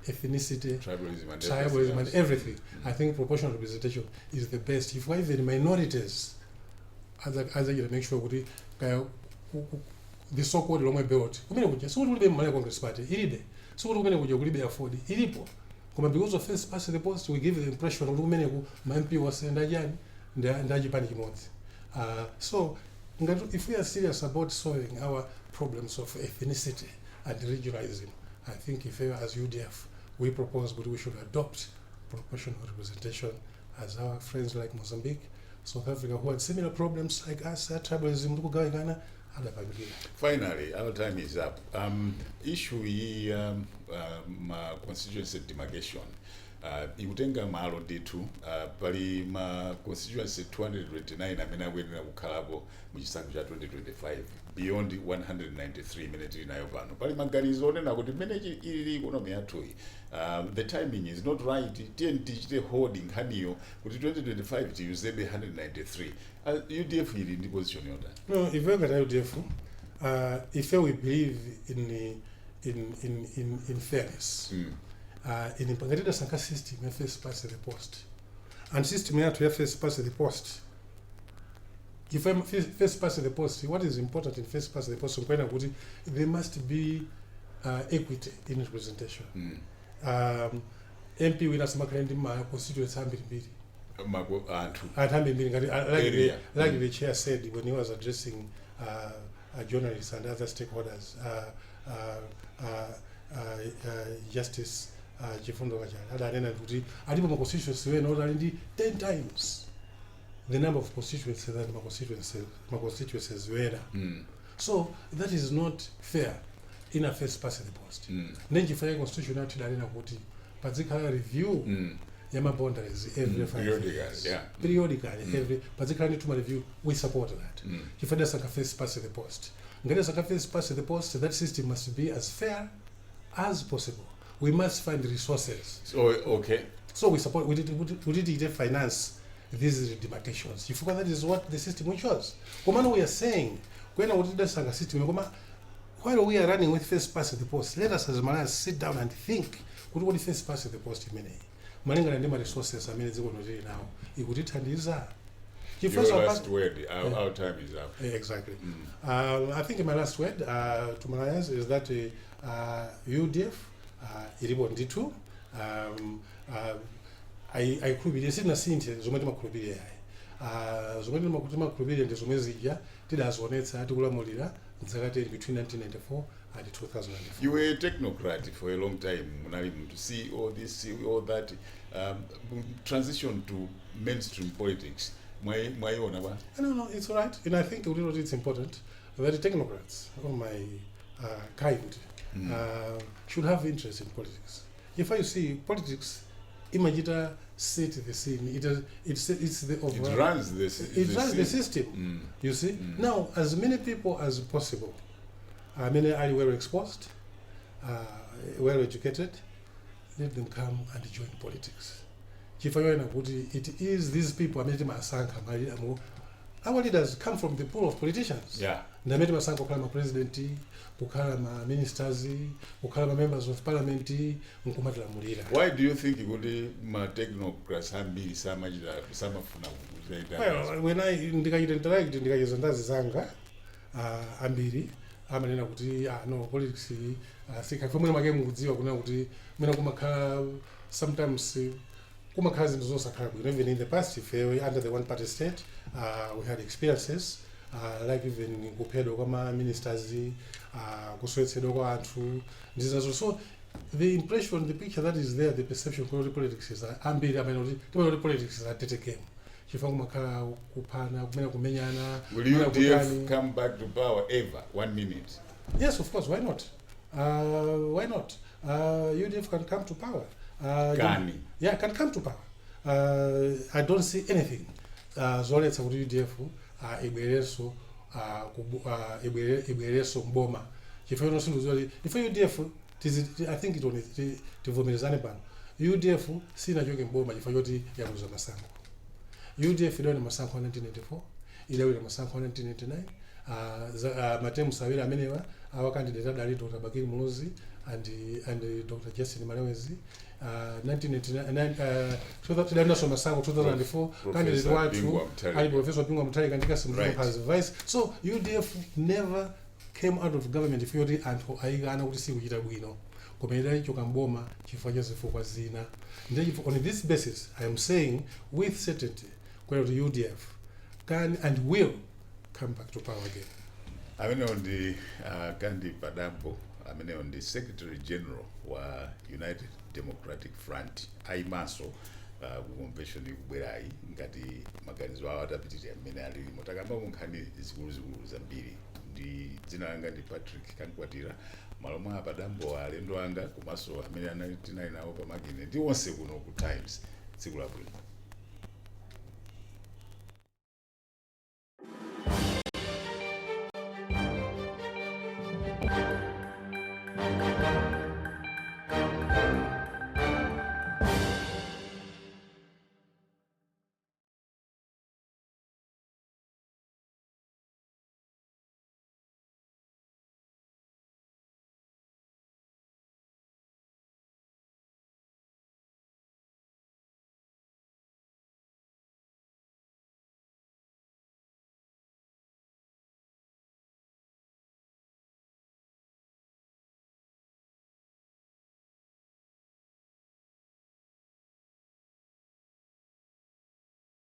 ethnicity, tribalism and everything. I think proportional representation is the best. If even minorities, as I make sure the so-called Lomwe belt, so what will be my Congress Party? Iribe. So what will be afforded? Iripo. Because of first past the post, we give the impression of many who MP was and so if we are serious about solving our problems of ethnicity and regionalism, I think if as UDF we propose that we should adopt proportional representation as our friends like Mozambique, South Africa, who had similar problems like us, tribalism, Ghana. Finally, our time is up. Issue constituency demarcation. Ikutenga malo ditu pali ma constituency 229 amene akwenda kukhalako mu chisankho cha 2025 beyond 193 minutes inayo pano pali maganizo onena kuti mmene ili economy yathu the timing is not right. tichite holding haniyo kuti 2025 tiyuzebe 193. UDF ili ndi position yota. No, if we look at UDF, if we believe in fairness, in implemented a system ya first past the post, and system ya to first past the post. If I'm first past the post, what is important in first past the post? There must be equity in representation. MP winners makalindi ma constituents ambiri. Like the chair said when he was addressing journalists and other stakeholders, Justice Chifundo Kajala, adipo ma constituency we not only 10 times the number of constituencies that my constituencies were. So that is not fair in a first past the post. Then you find constitution actually particular review Yama boundaries every 5 years. Periodically, every particularly to my review, we support that. If there's a first past the post, first past the post, that system must be as fair as possible. We must find the resources. So we support. We did finance these demarcations. If that is what the system ensures. Come we are saying when we did the system, while we are running with first past the post, let us as Malayans sit down and think. What the first past the post mean? Malinga ndima resources amene ziko notiri now ikutithandiza. Your last word, our time is up. Exactly. I think my last word to Malayans is that UDF ilipo nditu aikhulupirire sinasinthe zomwe timakhulupirira zomwe timakhulupirira ndi zomwe zija tidazionetsa tikulamulira mzakati between 1994 and 2004. You were a technocrat for a long time, Munali, to see all this, see all that. Transition to mainstream politics. No, it's all right. And I think it's important that the technocrats of my kind should have interest in politics. If you see, politics imagita set the scene. It's the overall. It runs the system. You see. Now, as many people as possible, many are well exposed, well educated. Let them come and join politics. It is these people our leaders come from the pool of politicians. Yeah. Ndameti masango kukhala president, kukhala ministers, kukhala members of parliament, mkumatilamulira. Why do you think kuti ma technocrats ambiri samafuna kuzaita? Well, when I interact ndikacheza ndazi zanga ambiri amanena kuti no politics sikafumwe make mukudziwa kuna kuti mena kumakhala sometimes kumakhala zinthu zosakhala bwino. Even in the past, if we under the one party state, we had experiences like even kuphedwa kwa ministers, kuswetsedwa kwa anthu ndizazo. So the impression, the picture that is there, the perception of politics is ambiri amene kuti politics is a tete game. Chifukwa kumakhala kuphana kumene kumenyana. Will UDF come back to power ever? 1 minute. Yes, of course. Why not? Why not? UDF can come to power. Can come to power. I don't see anything. Zoletsa kuti UDF ibwereso mboma. Chifukwa nosinduzwa if UDF I think it only tivomerezane pano. UDF sinachoke mboma chifukwa choti yaluza masankho. UDF idawina masankho 1994, idawina masankho 1999. Matemu sawira amenewa our candidate adali Dr. Bakiri Muluzi and Dr. Justin Malewezi. 1989 2004 candidate watu ali Professor Pingwa Mutali kandika Simba as vice. So UDF never came out of government if yoti anthu aigana kuti sikuchita bwino komera icho kamboma chifukwa cha zifukwa zina. On this basis I am saying with certainty kwera kuti UDF can and will come back to power again. Amene on the Kandi Padambo, amene on the Secretary General wa United Democratic Front aimaso convention kubwerayi ngati maganizo awo atapitira amene alili motakamba kunkhani zikulu zambiri. Ndi dzina langa ndi Patrick Kamkwatira, malomwe Padambo alendo anga komanso amene tinali nawo pamakine ndi onse kuno ku Times. Tsiku labwino.